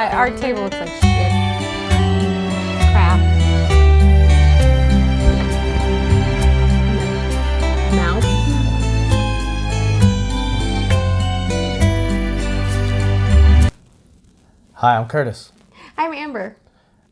Our table looks like shit. Crap. Mouse. Hi, I'm Curtis. I'm Amber.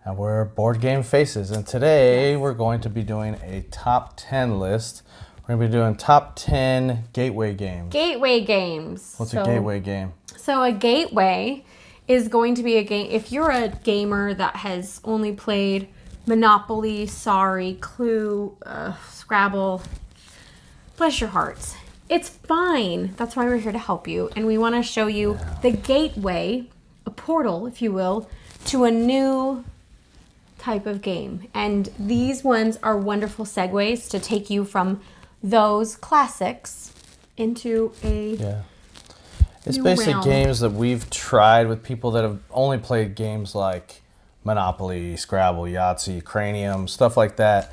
And we're Board Game Faces. And today we're going to be doing a top 10 list. We're going to be doing top 10 gateway games. Gateway games. What's a gateway game? So a gateway is going to be a game, if you're a gamer that has only played Monopoly, Sorry, Clue, Scrabble, bless your hearts. It's fine. That's why we're here to help you. And we want to show you the gateway, a portal, if you will, to a new type of game. And these ones are wonderful segues to take you from those classics into a It's new basically realm. games that we've tried with people that have only played games like Monopoly, Scrabble, Yahtzee, Cranium, stuff like that.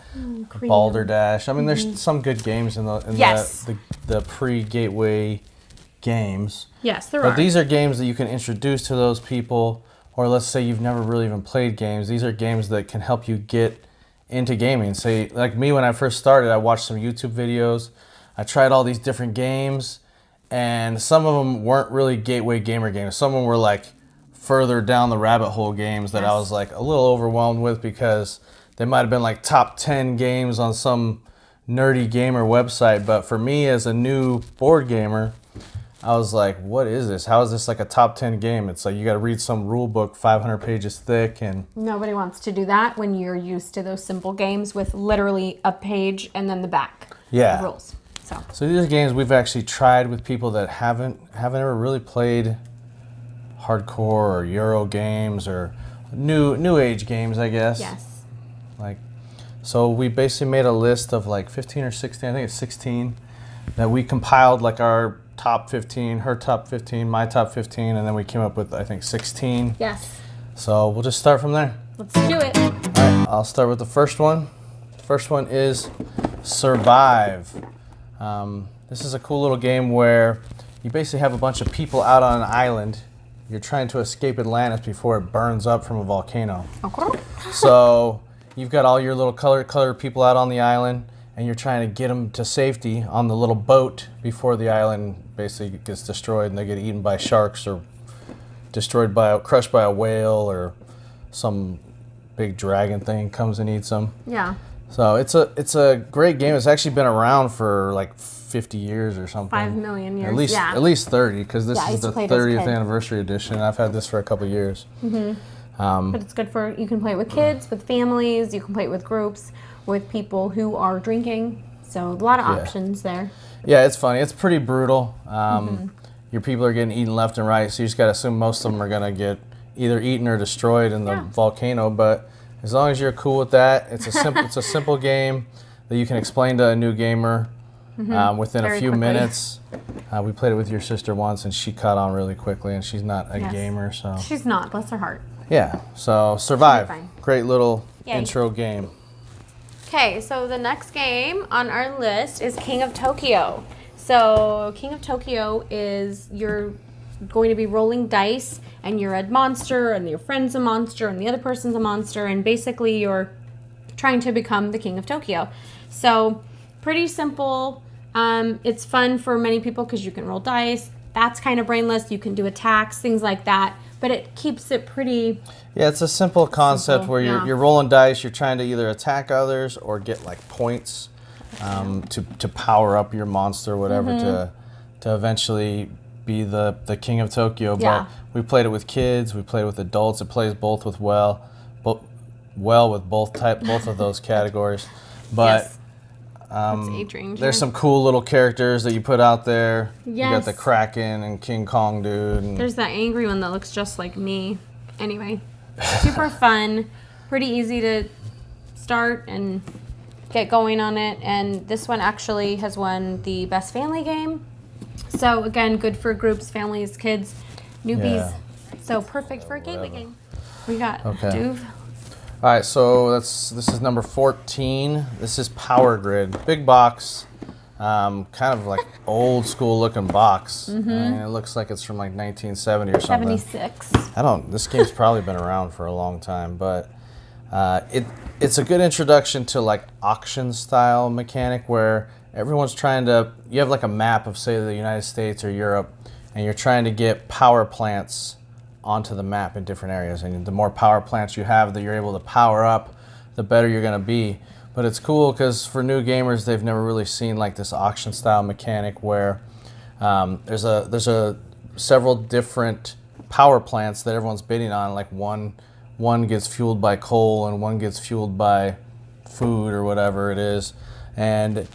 Balderdash. I mean, there's some good games in the pre-gateway games. Yes, there But are. these are games that you can introduce to those people, or let's say you've never really even played games. These are games that can help you get into gaming. Say, like me, when I first started, I watched some YouTube videos. I tried all these different games, and some of them weren't really gateway gamer games. Some of them were like further down the rabbit hole games that I was like a little overwhelmed with because they might have been like top 10 games on some nerdy gamer website. But for me as a new board gamer, I was like, what is this? How is this like a top 10 game? It's like you got to read some rule book 500 pages thick. And Nobody wants to do that when you're used to those simple games with literally a page and then the back of rules. So these are games we've actually tried with people that haven't ever really played hardcore or Euro games or new age games, I guess. yes. So we basically made a list of like 15 or 16, I think it's 16, that we compiled like our top 15, her top 15, my top 15, and then we came up with, I think, 16. Yes. So we'll just start from there. Let's do it. All right, I'll start with the first one. The first one is Survive. This is a cool little game where you basically have a bunch of people out on an island. You're trying to escape Atlantis before it burns up from a volcano. Okay. So you've got all your little colored people out on the island, and you're trying to get them to safety on the little boat before the island basically gets destroyed and they get eaten by sharks or crushed by a whale or some big dragon thing comes and eats them. Yeah. So it's a great game. It's actually been around for like 50 years or something. 5 million years. At least 30, because this I is used to the play it as a 30th kid. anniversary edition. I've had this for a couple years. But it's good for, you can play it with kids, with families, you can play it with groups, with people who are drinking. So a lot of options there. Yeah, it's funny. It's pretty brutal. Your people are getting eaten left and right, so you just got to assume most of them are going to get either eaten or destroyed in the volcano. But as long as you're cool with that, it's a simple game that you can explain to a new gamer within Very a few quickly. minutes. We played it with your sister once, and she caught on really quickly, and she's not a gamer, so She's not, bless her heart. yeah. So Survive, Fine. great little Yay. intro game. Okay, so the next game on our list is King of Tokyo. So King of Tokyo is you're going to be rolling dice, and you're a monster, and your friend's a monster, and the other person's a monster, and basically you're trying to become the King of Tokyo. So pretty simple. It's fun for many people because you can roll dice. That's kind of brainless. You can do attacks, things like that. But it keeps it pretty... Yeah, it's a simple concept where you're rolling dice. You're trying to either attack others or get like points to power up your monster, or whatever, to eventually be the King of Tokyo. Yeah. But we played it with kids. We played it with adults. It plays both with well with both of those categories. But Yes. That's age range. there's some cool little characters that you put out there. You got Yes. the Kraken and King Kong dude. And There's that angry one that looks just like me. Anyway, super fun, pretty easy to start and get going on it. And this one actually has won the best family game. So again, good for groups, families, kids, newbies. Yeah. So perfect for a gateway game. We got All right, so this is number 14. This is Power Grid. Big box. kind of like old school looking box. I mean, it looks like it's from like 1970 or something. 76. This game's probably been around for a long time, but it's a good introduction to like auction style mechanic where everyone's trying to, you have like a map of say the United States or Europe, and you're trying to get power plants onto the map in different areas. And the more power plants you have that you're able to power up, the better you're going to be. But it's cool because for new gamers, they've never really seen like this auction style mechanic where there's a several different power plants that everyone's bidding on. Like one gets fueled by coal and one gets fueled by food or whatever it is, and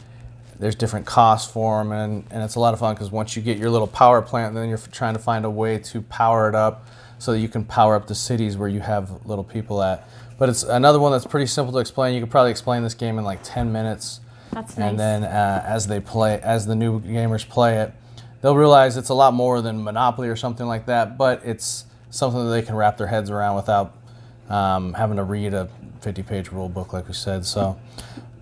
there's different costs for them, and it's a lot of fun because once you get your little power plant, then you're trying to find a way to power it up so that you can power up the cities where you have little people at. But it's another one that's pretty simple to explain. You could probably explain this game in like 10 minutes. That's nice. And then as the new gamers play it, they'll realize it's a lot more than Monopoly or something like that, but it's something that they can wrap their heads around without having to read a 50-page rule book like we said. So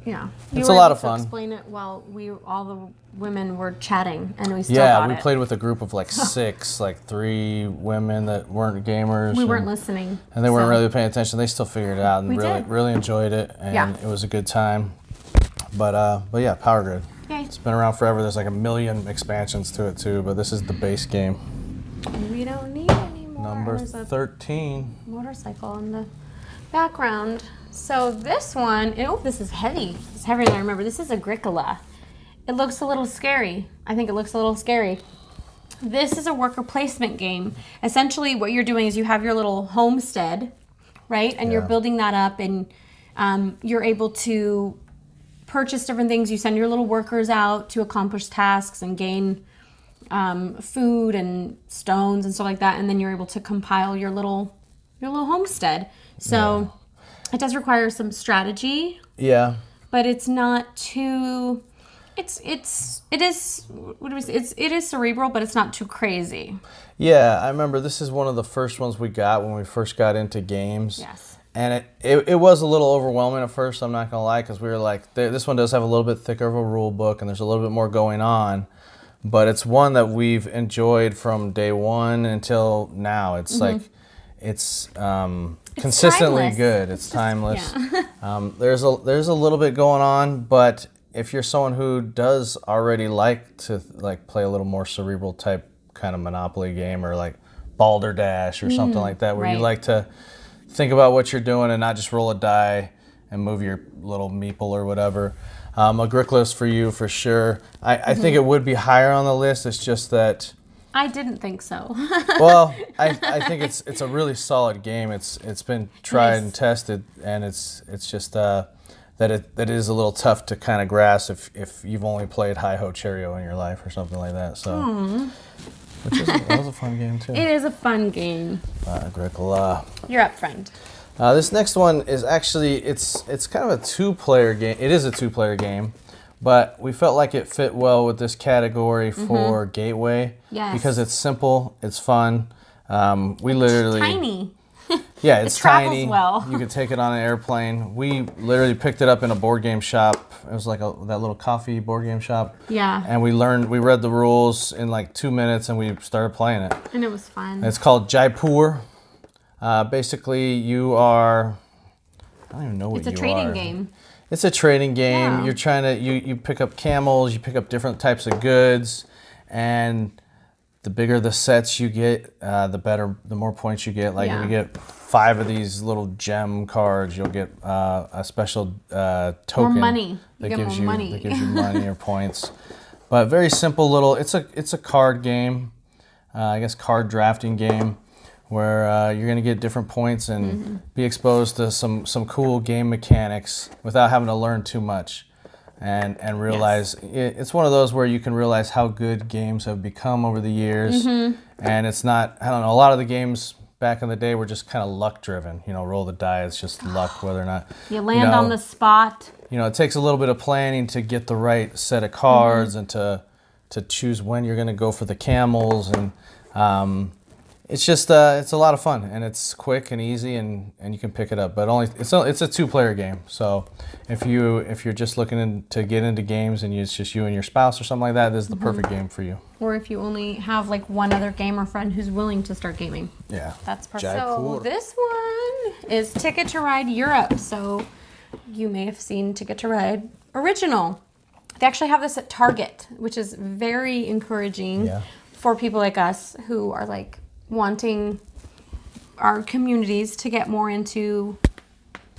yeah, it's a lot of fun. Explain it while all the women were chatting, and we still got it. We played with a group of like 6, like 3 women that weren't gamers. We weren't listening, and they weren't really paying attention. They still figured it out and really enjoyed it, and it was a good time. But yeah, Power Grid. Yay. It's been around forever. There's like a million expansions to it too, but this is the base game. We don't need any more. Number 13. Motorcycle in the background. So this one, this is heavy. It's heavier than I remember. This is Agricola. It looks a little scary. I think it looks a little scary. This is a worker placement game. Essentially what you're doing is you have your little homestead, right? And you're building that up, and you're able to purchase different things. You send your little workers out to accomplish tasks and gain food and stones and stuff like that, and then you're able to compile your little homestead. So it does require some strategy. Yeah. But it's not too. It is. What do we say? It is cerebral, but it's not too crazy. Yeah, I remember this is one of the first ones we got when we first got into games. Yes. And it was a little overwhelming at first, I'm not going to lie, because we were like, this one does have a little bit thicker of a rule book, and there's a little bit more going on. But it's one that we've enjoyed from day one until now. It's like, it's consistently timeless. Good. It's timeless. Yeah. There's a little bit going on, but if you're someone who does already like to like play a little more cerebral type kind of Monopoly game, or like Balderdash or something like that, where you like to think about what you're doing and not just roll a die and move your little meeple or whatever. Agricola's for you for sure. I think it would be higher on the list. It's just that I didn't think so. well, I think it's a really solid game. It's been tried and tested, and it's just that it is a little tough to kind of grasp if you've only played Hi-Ho Cherry-O in your life or something like that. So. That was a fun game too. It is a fun game. Agricola. You're up, friend. This next one is actually, it's kind of a 2-player game. It is a 2-player game, but we felt like it fit well with this category for Gateway. Yes. Because it's simple, it's fun. We literally... Tiny. Yeah, it's tiny. Well. You could take it on an airplane. We literally picked it up in a board game shop. It was like that little coffee board game shop. Yeah. And we read the rules in like 2 minutes, and we started playing it. And it was fun. It's called Jaipur. Basically, you are... I don't even know what you are. It's a trading game. It's a trading game. Yeah. You're trying to... You pick up camels. You pick up different types of goods. And the bigger the sets you get, the more points you get. Like if you get 5 of these little gem cards, you'll get a special token. More money. That gives you money or points. But very simple little. It's a card game. I guess card drafting game where you're gonna get different points and be exposed to some cool game mechanics without having to learn too much. And realize it's one of those where you can realize how good games have become over the years. And it's not, I don't know, a lot of the games back in the day were just kind of luck driven. You know, roll the die, it's just luck whether or not. You land on the spot. You know, it takes a little bit of planning to get the right set of cards and to choose when you're going to go for the camels. And It's just it's a lot of fun, and it's quick and easy, and you can pick it up. But it's a 2-player game. So if you're just looking to get into games and it's just you and your spouse or something like that, this is the perfect game for you. Or if you only have like one other gamer friend who's willing to start gaming. Yeah, that's perfect. So this one is Ticket to Ride Europe. So you may have seen Ticket to Ride Original. They actually have this at Target, which is very encouraging for people like us who are like wanting our communities to get more into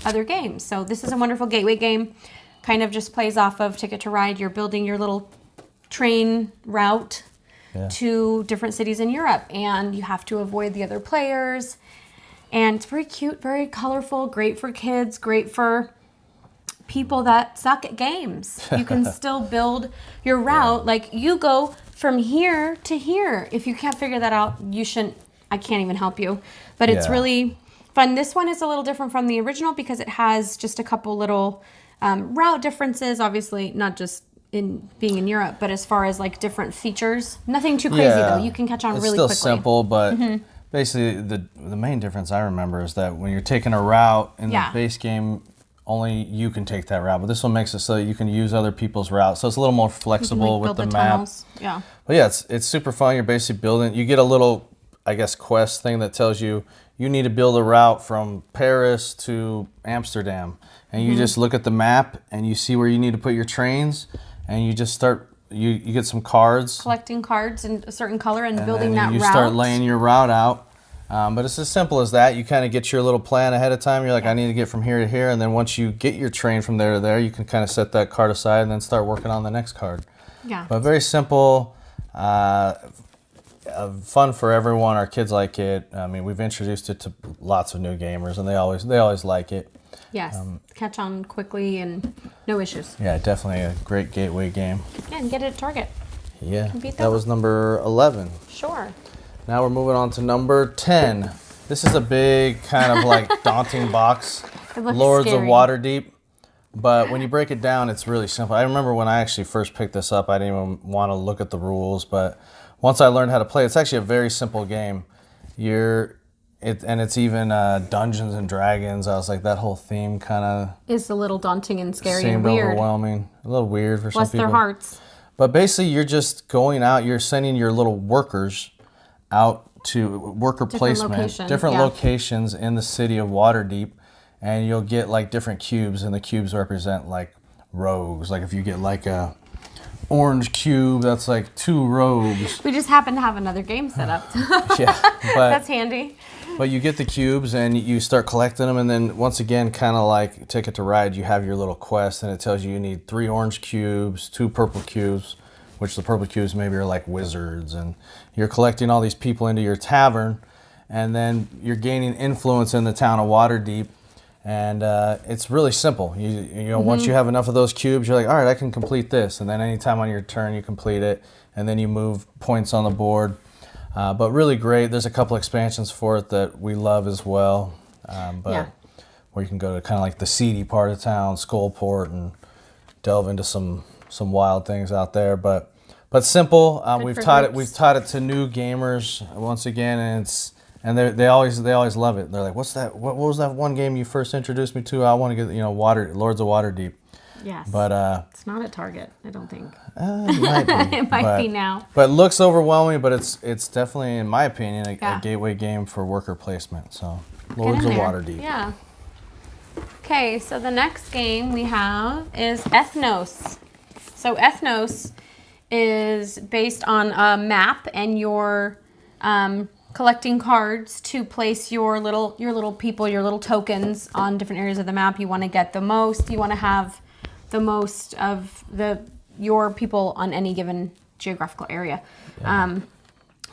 other games. So this is a wonderful gateway game. Kind of just plays off of Ticket to Ride. You're building your little train route to different cities in Europe, and you have to avoid the other players. And it's very cute, very colorful, great for kids, great for people that suck at games. You can still build your route. Like you go from here to here. If you can't figure that out, I can't even help you. But it's really fun. This one is a little different from the original because it has just a couple little route differences, obviously not just in being in Europe, but as far as like different features. Nothing too crazy though. You can catch on really quickly. It's still simple, but basically the main difference I remember is that when you're taking a route in the base game, only you can take that route. But this one makes it so you can use other people's routes. So it's a little more flexible with the map. Tunnels. Yeah. But yeah, it's super fun. You're basically building. You get a little, I guess, quest thing that tells you need to build a route from Paris to Amsterdam. And you just look at the map and you see where you need to put your trains. And you just start, you get some cards. Collecting cards in a certain color and building that route. You start laying your route out. But it's as simple as that. You kind of get your little plan ahead of time. You're like, I need to get from here to here. And then once you get your train from there to there, you can kind of set that card aside and then start working on the next card. Yeah. But very simple, fun for everyone. Our kids like it. I mean, we've introduced it to lots of new gamers, and they always like it. Yes, catch on quickly and no issues. Yeah, definitely a great gateway game. Yeah, and get it at Target. Yeah, that was number 11. Sure. Now we're moving on to number 10. This is a big kind of like daunting box. It looks Lords scary. of Waterdeep. But when you break it down, it's really simple. I remember when I actually first picked this up, I didn't even want to look at the rules. But once I learned how to play, it's actually a very simple game. It's even Dungeons and Dragons. I was like, that whole theme kind of is a little daunting and scary seemed and weird. Overwhelming. A little weird for some Bless people. their hearts. But basically, you're just going out. You're sending your little workers out to worker placement, different locations in the city of Waterdeep, and you'll get like different cubes, and the cubes represent like rogues. Like if you get like a orange cube, that's like 2 rogues. We just happen to have another game set up. Yeah, but that's handy. But you get the cubes and you start collecting them, and then once again, kind of like Ticket to Ride, you have your little quest, and it tells you need 3 orange cubes, 2 purple cubes, which the purple cubes maybe are like wizards, and you're collecting all these people into your tavern, and then you're gaining influence in the town of Waterdeep, and it's really simple. You know, once you have enough of those cubes, you're like, all right, I can complete this, and then anytime on your turn you complete it, and then you move points on the board. But really great. There's a couple expansions for it that we love as well, where you can go to kind of like the seedy part of town, Skullport, and delve into some wild things out there. But simple. We've taught it to new gamers once again, and they always love it. They're like, what's that? What was that one game you first introduced me to? I want to get Lords of Waterdeep. Yes. But it's not at Target, I don't think. It might be. It might be now. But it looks overwhelming, but it's definitely, in my opinion, a gateway game for worker placement. So, Lords of Waterdeep. Yeah. Okay, so the next game we have is Ethnos. So Ethnos is based on a map, and you're collecting cards to place your little people, your little tokens on different areas of the map. You want to get the most. You want to have the most of your people on any given geographical area. Yeah.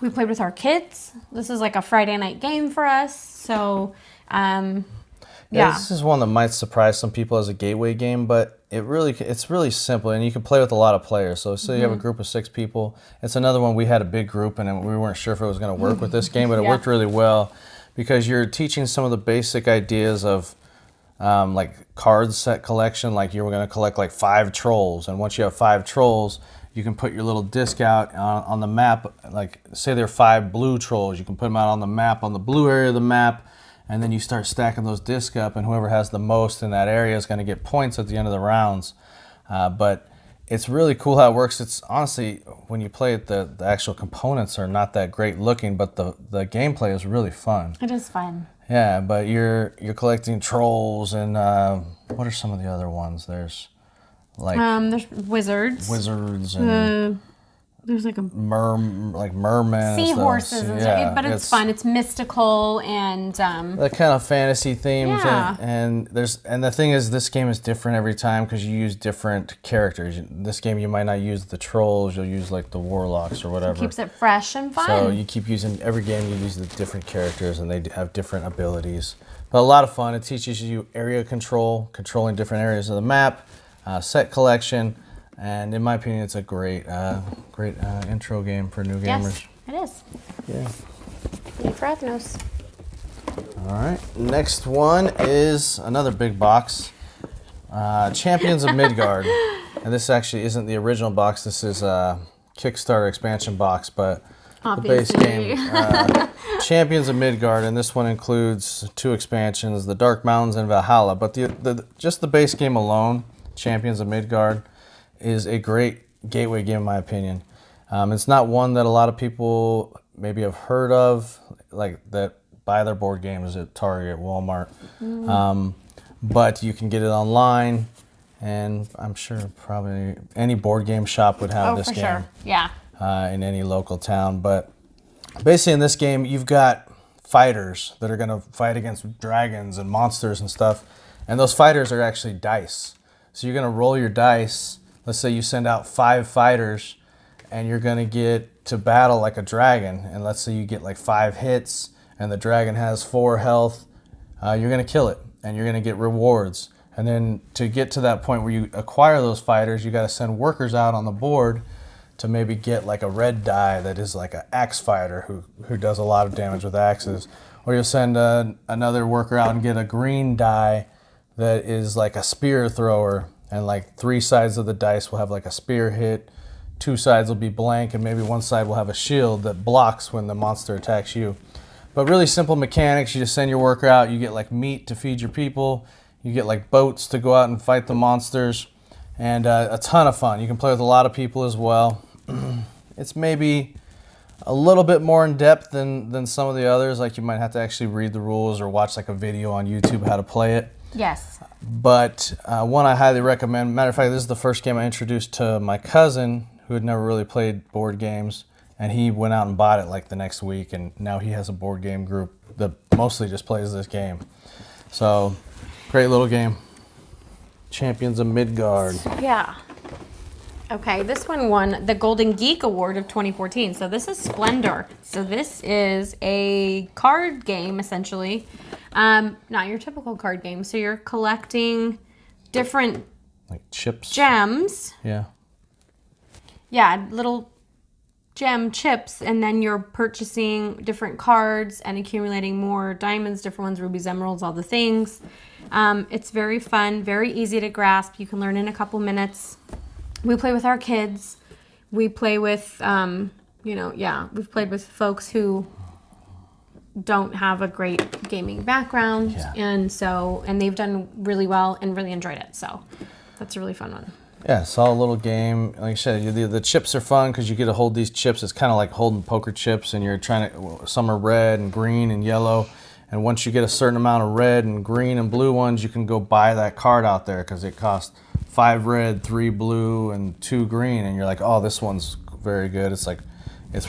We played with our kids. This is like a Friday night game for us. So, this is one that might surprise some people as a gateway game, but it's really simple, and you can play with a lot of players. So say you have a group of 6 people. It's another one. We had a big group, and we weren't sure if it was going to work with this game, but it worked really well because you're teaching some of the basic ideas of like card set collection. Like you were going to collect like 5 trolls, and once you have 5 trolls, you can put your little disc out on the map. Like, say there are 5 blue trolls. You can put them out on the map, on the blue area of the map, and then you start stacking those discs up, and whoever has the most in that area is going to get points at the end of the rounds. But it's really cool how it works. It's honestly, when you play it, the actual components are not that great looking, but the gameplay is really fun. It is fun. Yeah, but you're collecting trolls, and what are some of the other ones? There's like there's wizards. And There's like a mermen, seahorses, and and stuff. stuff. But it's fun. It's mystical and that kind of fantasy themes. Yeah. And the thing is, this game is different every time because you use different characters. This game you might not use the trolls. You'll use like the warlocks or whatever. it keeps it fresh and fun. So you keep using every game. You use the different characters, and they have different abilities. But a lot of fun. It teaches you area control, controlling different areas of the map, set collection. And in my opinion, it's a great intro game for new gamers. Yes, it is. Yeah. Yay for Athnos. All right. Next one is another big box. Champions of Midgard. And this actually isn't the original box. This is a Kickstarter expansion box, but Obviously. the base game. Champions of Midgard, and this one includes 2 expansions, the Dark Mountains and Valhalla. But just the base game alone, Champions of Midgard, is a great gateway game in my opinion. It's not one that a lot of people maybe have heard of, like that buy their board games at Target, Walmart. But you can get it online, and I'm sure probably any board game shop would have this for game. sure. Yeah. In any local town. But basically in this game, you've got fighters that are going to fight against dragons and monsters and stuff. And those fighters are actually dice. So you're going to roll your dice. Let's say you send out 5 fighters and you're going to get to battle like a dragon. And let's say you get like 5 hits and the dragon has 4 health. You're going to kill it and you're going to get rewards. And then to get to that point where you acquire those fighters, you got to send workers out on the board to maybe get like a red die that is like an axe fighter who does a lot of damage with axes. Or you'll send another worker out and get a green die that is like a spear thrower, and like 3 sides of the dice will have like a spear hit, 2 sides will be blank, and maybe 1 side will have a shield that blocks when the monster attacks you. But really simple mechanics. You just send your worker out, you get like meat to feed your people, you get like boats to go out and fight the monsters, and a ton of fun. You can play with a lot of people as well. It's maybe a little bit more in depth than some of the others. Like you might have to actually read the rules or watch like a video on YouTube how to play it. Yes. But one I highly recommend. Matter of fact, this is the first game I introduced to my cousin who had never really played board games. And he went out and bought it like the next week. And now he has a board game group that mostly just plays this game. So, great little game. Champions of Midgard. Yeah. Okay, this one won the Golden Geek Award of 2014. So this is Splendor. So this is a card game, essentially. Not your typical card game. So you're collecting different Like chips. gems. Yeah. Yeah, little gem chips. And then you're purchasing different cards and accumulating more diamonds, different ones, rubies, emeralds, all the things. It's very fun, very easy to grasp. You can learn in a couple minutes. We play with our kids. We play with, we've played with folks who don't have a great gaming background. Yeah. And they've done really well and really enjoyed it. So that's a really fun one. Yeah, solid little game. Like I said, the chips are fun because you get to hold these chips. It's kind of like holding poker chips, and you're trying to, some are red and green and yellow. And once you get a certain amount of red and green and blue ones, you can go buy that card out there because it costs 5 red, 3 blue, and 2 green. And you're like, oh, this one's very good. It's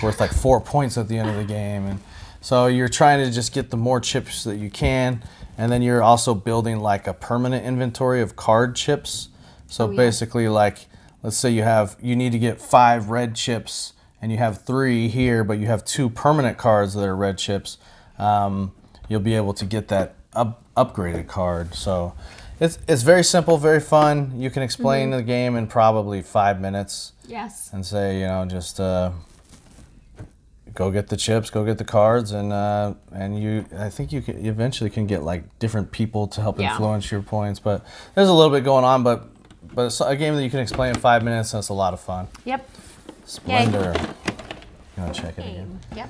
worth like 4 points at the end of the game. And so you're trying to just get the more chips that you can. And then you're also building like a permanent inventory of card chips. So basically, like, let's say you need to get 5 red chips and you have 3 here, but you have 2 permanent cards that are red chips. You'll be able to get that upgraded card. So it's very simple, very fun. You can explain the game in probably 5 minutes. Yes. And say, just go get the chips, go get the cards, and I think you eventually can get like different people to help influence your points. But there's a little bit going on, but but it's a game that you can explain in 5 minutes, and it's a lot of fun. Yep. Splendor. You want to check it again? Yep.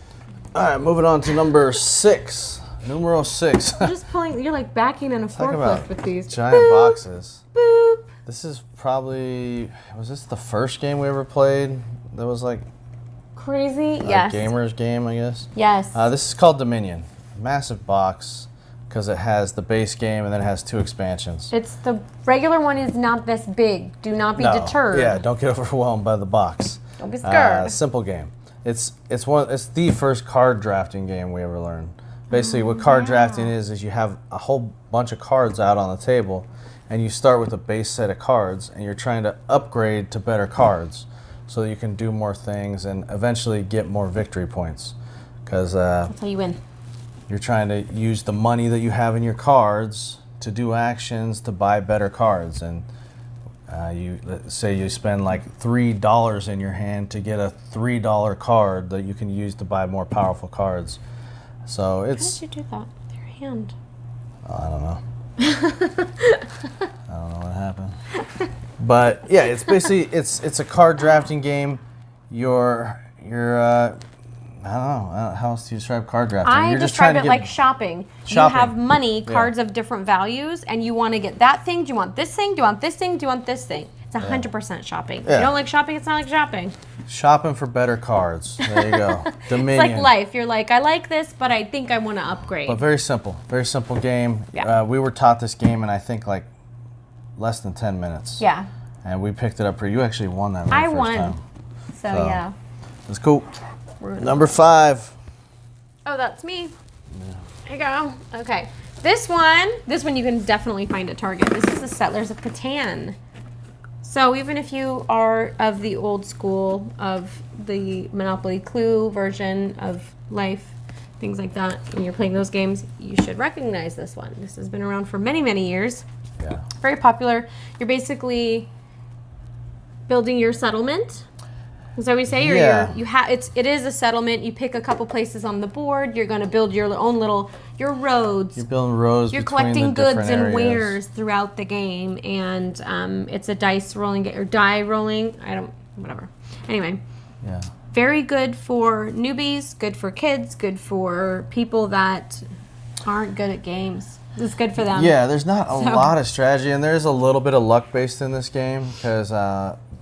All right, moving on to number 6. Numero 6. You're just pulling. You're like backing in a Talk forklift about with these giant Boop, boxes. Boop. This is probably, was this the first game we ever played? That was like Crazy. a Yes. gamer's game, I guess. Yes. This is called Dominion. Massive box because it has the base game and then it has 2 expansions. It's the regular one is not this big. Do not be No. deterred. Yeah, don't get overwhelmed by the box. Don't be scared. Simple game. It's the first card drafting game we ever learned. Basically, what card drafting is you have a whole bunch of cards out on the table, and you start with a base set of cards, and you're trying to upgrade to better cards so that you can do more things and eventually get more victory points. Because That's how you win. you're trying to use the money that you have in your cards to do actions to buy better cards. And let's say you spend like $3 in your hand to get a $3 card that you can use to buy more powerful cards. So How it's, did you do that with your hand? I don't know. I don't know what happened. But yeah, it's basically it's a card drafting game. You're I don't know how else do you describe card drafting. I You're describe to it get like shopping. shopping. You have money, Yeah. cards of different values, and you want to get that thing. Do you want this thing? Do you want this thing? Do you want this thing? It's 100% shopping. If Yeah. you don't like shopping, it's not like shopping. shopping for better cards. There you go. Dominion. It's like life. You're like, I like this, but I think I want to upgrade. But very simple game. Yeah. We were taught this game in I think like less than 10 minutes. Yeah. And we picked it up you actually won that very I first won. time. So, So, yeah. That's cool. We're- Number 5. Oh, that's me. There you go. Okay. This one you can definitely find at Target. This is the Settlers of Catan. So even if you are of the old school of the Monopoly Clue version of life, things like that, and you're playing those games, you should recognize this one. This has been around for many, many years. Yeah. Very popular. You're basically building your settlement. Is that what we say? Or Yeah. it is a settlement. You pick a couple places on the board. You're going to build your own your roads. You're building rows You're between collecting the goods different and areas. wares throughout the game, and it's a dice rolling or die rolling. Whatever. Anyway, Yeah. very good for newbies, good for kids, good for people that aren't good at games. It's good for them. Yeah, there's not a lot of strategy, and there's a little bit of luck based in this game because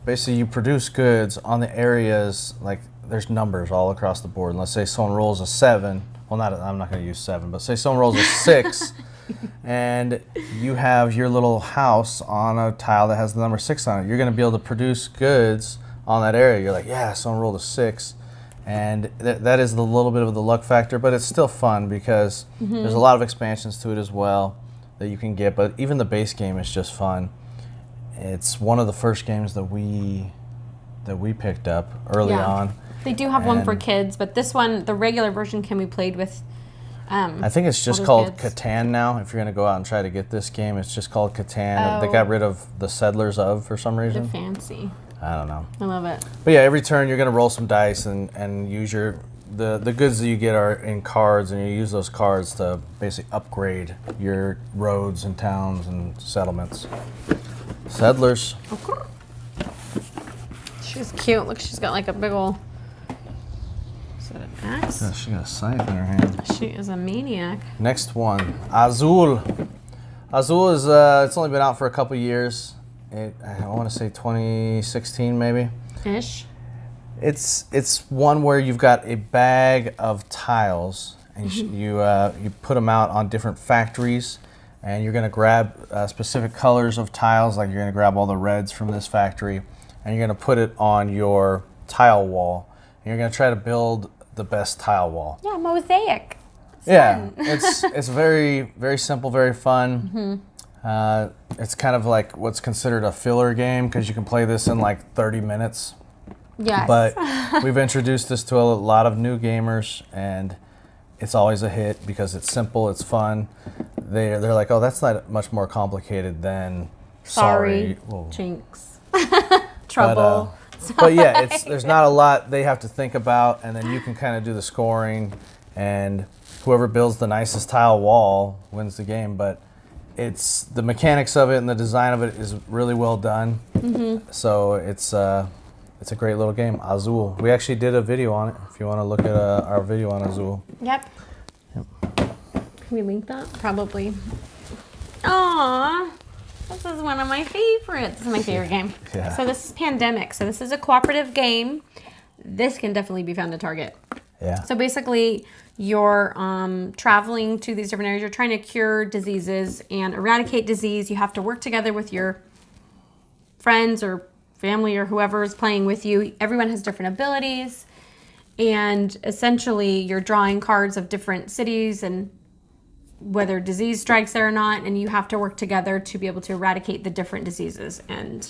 basically you produce goods on the areas, like there's numbers all across the board. And let's say someone rolls a 7. Well, I'm not going to use 7, but say someone rolls a 6, and you have your little house on a tile that has the number 6 on it. You're going to be able to produce goods on that area. You're like, yeah, someone rolled a 6. And that is the little bit of the luck factor, but it's still fun because there's a lot of expansions to it as well that you can get. But even the base game is just fun. It's one of the first games that we picked up early on. They do have one for And- kids, but this one, the regular version, can be played with. I think it's just older called kids. Catan now. If you're going to go out and try to get this game, it's just called Catan. They Oh. got rid of the Settlers of for some They're reason. fancy. I don't know. I love it. But yeah, every turn you're going to roll some dice and use the goods that you get are in cards, and you use those cards to basically upgrade your roads and towns and settlements. Settlers. She's cute. Look, she's got like a big ol'. Is that an axe? Yeah, she got a scythe in her hand. She is a maniac. Next one, Azul. Azul is it's only been out for a couple years. I want to say 2016 maybe. Ish. It's one where you've got a bag of tiles, and you put them out on different factories, and you're going to grab specific colors of tiles. Like you're going to grab all the reds from this factory, and you're going to put it on your tile wall. And you're going to try to build the best tile wall. Yeah, mosaic. Yeah, it's very very simple, very fun. It's kind of like what's considered a filler game because you can play this in like 30 minutes. Yes. But we've introduced this to a lot of new gamers, and it's always a hit because it's simple, it's fun. They're like, oh, that's not much more complicated than sorry. Whoa. Jinx. Trouble. But yeah, there's not a lot they have to think about, and then you can kind of do the scoring, and whoever builds the nicest tile wall wins the game. But it's the mechanics of it and the design of it is really well done. So it's a great little game. Azul. We actually did a video on it. If you want to look at our video on Azul. Yep. Can we link that? Probably. Aww. This is one of my favorites. This is my favorite game. Yeah. So this is Pandemic. So this is a cooperative game. This can definitely be found at Target. Yeah. So basically, you're traveling to these different areas. You're trying to cure diseases and eradicate disease. You have to work together with your friends or family or whoever is playing with you. Everyone has different abilities. And essentially, you're drawing cards of different cities and whether disease strikes there or not. And you have to work together to be able to eradicate the different diseases. And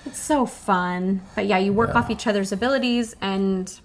it's so fun. But yeah, you work off each other's abilities and...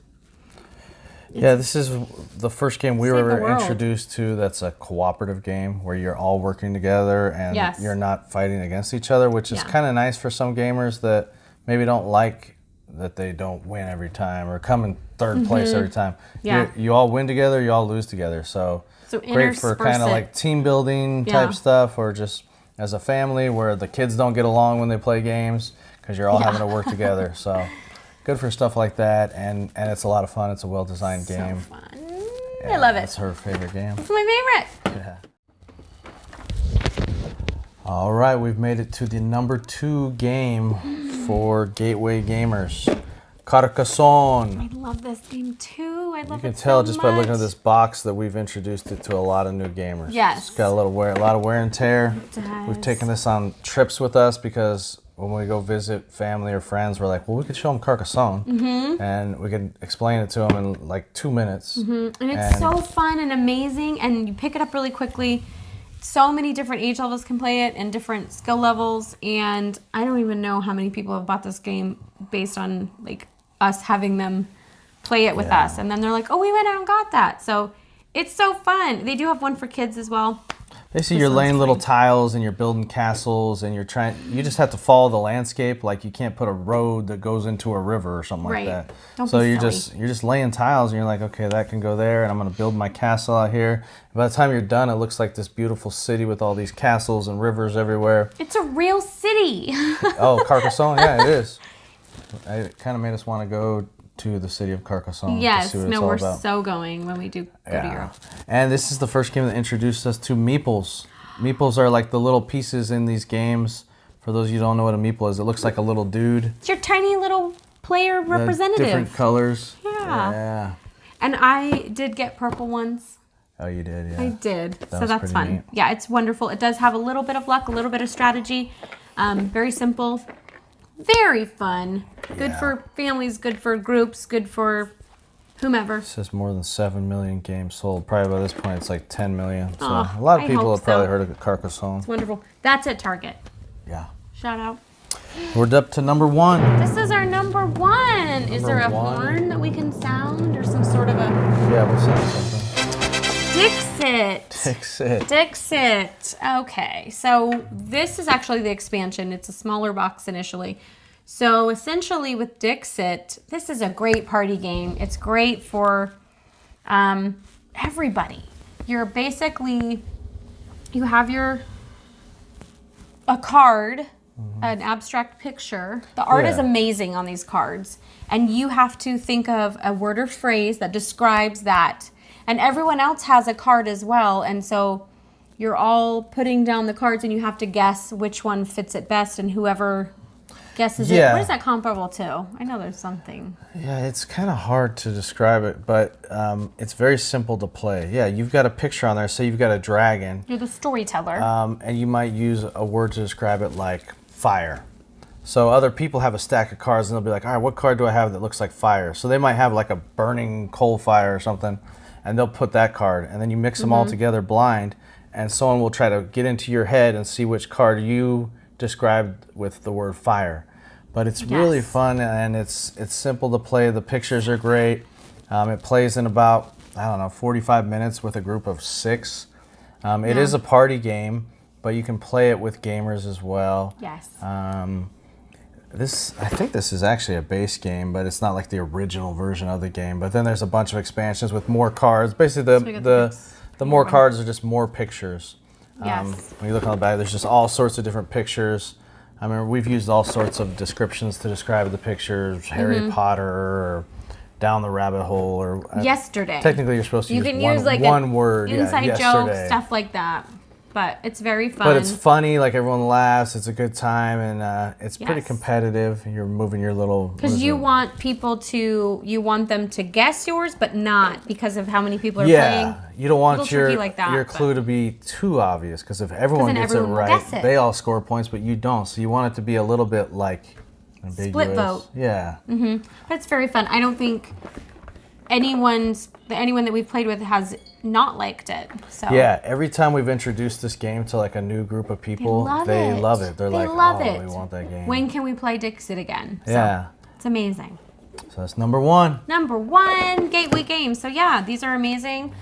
Yeah, this is the first game we Save the were world. introduced to that's a cooperative game where you're all working together and Yes. you're not fighting against each other, which is Yeah. kind of nice for some gamers that maybe don't like that they don't win every time or come in third place every time. Yeah. You all win together, you all lose together. So great for intersperse kind of it. like team building type Yeah. stuff or just as a family where the kids don't get along when they play games because you're all having to work together. So good for stuff like that, and it's a lot of fun. It's a well-designed game. So fun. I love it. It's her favorite game. It's my favorite. Yeah. All right, we've made it to the number 2 game for Gateway Gamers, Carcassonne. I love this game too. I love it. You can tell so just by looking at much. this box that we've introduced it to a lot of new gamers. Yes. It's got a lot of wear and tear. It does. We've taken this on trips with us because when we go visit family or friends, we're like, well, we could show them Carcassonne, and we could explain it to them in like 2 minutes. And it's so fun and amazing, and you pick it up really quickly. So many different age levels can play it and different skill levels, and I don't even know how many people have bought this game based on like us having them play it with us, and then they're like, oh, we went out and got that. So it's so fun. They do have one for kids as well. Basically, This you're one's laying little fine. tiles and you're building castles and you just have to follow the landscape. Like you can't put a road that goes into a river or something Right. like that. Don't So be you're silly. just laying tiles and you're like, okay, that can go there and I'm going to build my castle out here. By the time you're done, it looks like this beautiful city with all these castles and rivers everywhere. It's a real city. Oh, Carcassonne, yeah, it is. It kind of made us want to go to the city of Carcassonne to Yes, see what no, it's all we're about. so going when we do go to Europe. And this is the first game that introduced us to meeples. Meeples are like the little pieces in these games. For those of you who don't know what a meeple is, it looks like a little dude. It's your tiny little player The representative. different colors. Yeah. Yeah. And I did get purple ones. Oh, you did, yeah. I did. So was that's pretty fun. neat. Yeah, it's wonderful. It does have a little bit of luck, a little bit of strategy. Very simple. Very fun. Good Yeah. for families, good for groups, good for whomever. It says more than 7 million games sold. Probably by this point, it's like 10 million. So Oh, a lot of I people hope have probably so. heard of Carcassonne. Wonderful. That's at Target. Yeah. Shout out. We're up to number 1. This is our number 1. Is there a Number 1. horn that we can sound or some sort of a Yeah, we'll sound something. Dixit? Fix it. Dixit. Okay, so this is actually the expansion. It's a smaller box initially. So essentially with Dixit, this is a great party game. It's great for everybody. You're basically, you have a card, an abstract picture. The art is Yeah. amazing on these cards. And you have to think of a word or phrase that describes that. And everyone else has a card as well. And so you're all putting down the cards and you have to guess which one fits it best, and whoever guesses it. Yeah. What is that comparable to? I know there's something. Yeah, it's kind of hard to describe it, but it's very simple to play. Yeah, you've got a picture on there. Say you've got a dragon, You're the storyteller. and you might use a word to describe it like fire. So other people have a stack of cards, and they'll be like, all right, what card do I have that looks like fire? So they might have like a burning coal fire or something, and they'll put that card, and then you mix them all together blind, and someone will try to get into your head and see which card you described with the word fire. But it's really Yes. fun, and it's simple to play. The pictures are great. It plays in about, 45 minutes with a group of 6. It is a party game, but you can play it with gamers as well. Yes. I think this is actually a base game, but it's not like the original version of the game. But then there's a bunch of expansions with more cards. Basically, we got the the more cards are just more pictures. Yes. When you look on the back, there's just all sorts of different pictures. I remember we've used all sorts of descriptions to describe the pictures, Harry Potter or down the rabbit hole or yesterday. Technically, you're supposed to You use can one, use like one word. inside yeah, joke, yesterday. stuff like that. But it's very fun. But it's funny, like everyone laughs. It's a good time, and it's pretty Yes. competitive. You're moving your little. Because you want people to, you want them to guess yours, but not because of how many people are Yeah, playing. you don't want Little your tricky like that, your but- clue to be too obvious. Because if everyone then gets everyone it will right, guess it. they all score points, but you don't. So you want it to be a little bit like ambiguous. Split vote. Yeah. But it's very fun. I don't think anyone that we've played with has not liked it. So Yeah, every time we've introduced this game to like a new group of people, they love it. They're They like, love oh, it. we want that game. When can we play Dixit again? So Yeah. it's amazing. So that's number one. Number 1, Gateway Games. So yeah, these are amazing.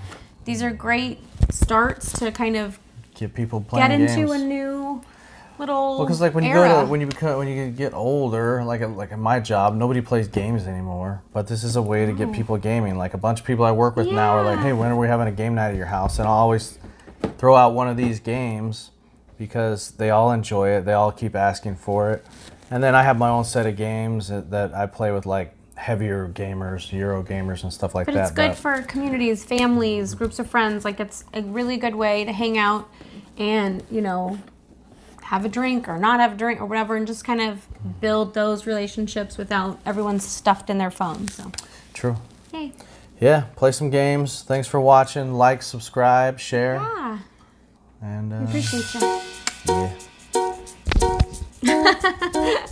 These are great starts to kind of Get people playing get games. into a new little Well, because like when you era. go to when you get older, like in my job, nobody plays games anymore. But this is a way to get people gaming. Like a bunch of people I work with now are like, Yeah. hey, when are we having a game night at your house? And I'll always throw out one of these games because they all enjoy it. They all keep asking for it. And then I have my own set of games that I play with like heavier gamers, Euro gamers, and stuff like But that. it's good for communities, families, groups of friends. Like it's a really good way to hang out and, you know, have a drink or not have a drink or whatever, and just kind of build those relationships without everyone stuffed in their phone. So, True. yay. Yeah, play some games. Thanks for watching. Like, subscribe, share. Yeah. And Appreciate you. yeah.